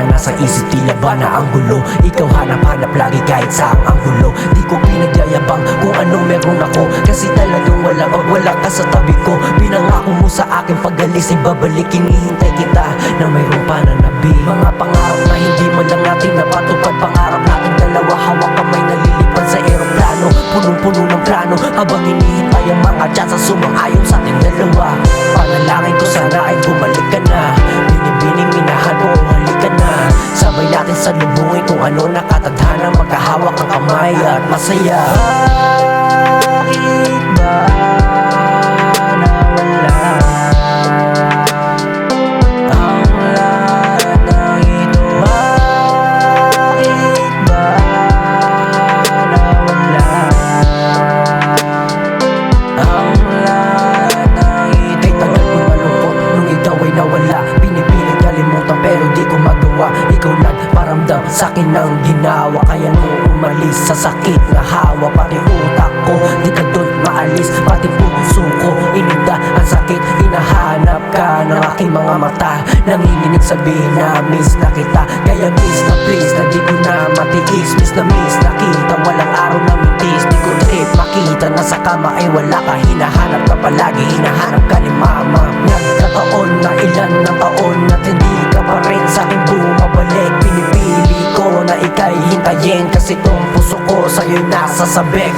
na nasa isip, tila ba na ang gulo. Ikaw hanap-hanap lagi kahit sa ang gulo. Di ko pinagyayabang kung ano meron ako, kasi talagang wala ka sa tabi ko. Pinangako mo sa akin pag-alis ay babalik, hinihintay kita na mayroong pananabi. Mga pangarap na hindi man lang natin napatupad, pangarap natin dalawa hawak kamay nalilipad sa eroplano. Punong-puno ng plano habang hinihintay ang mga tsansa sumang-ayon sa ating dalawa. Panalangin ko sana ay bumalik ka na, binibining minahal ko, halika na. Sabay natin salubungin kung ano nakatadhana, magkahawak ang kamay at masaya. Bakit ba nawala ang lahat ng ito? Bakit ba nawala ang lahat ng ito? Ay tagal ko malungkot nung ikaw ay nawala. Pinipiling kalimutan pero di ko magawa. Ikaw nagparamdam sa'kin ng ginawa, kaya nung umalis sa sakit na hawa, pati utak ko di ka dun maalis, pati puso ko ininda ang sakit. Hinahanap ka ng aking mga mata, nanginginig sabihin na miss na kita. Kaya miss na please na di ko na matiis, miss na kita. Walang araw na mintis, di ko trip makita na sa kama ay wala ka. Hinahanap ka palagi, hinahanap ka ni mama. Nagkataon na ilan ng taon at hindi ka pa rin sa'kin bumabalik. Pinipili ko na ika'y hintayin, kasi tong puso ko sa'yo'y nasasabik.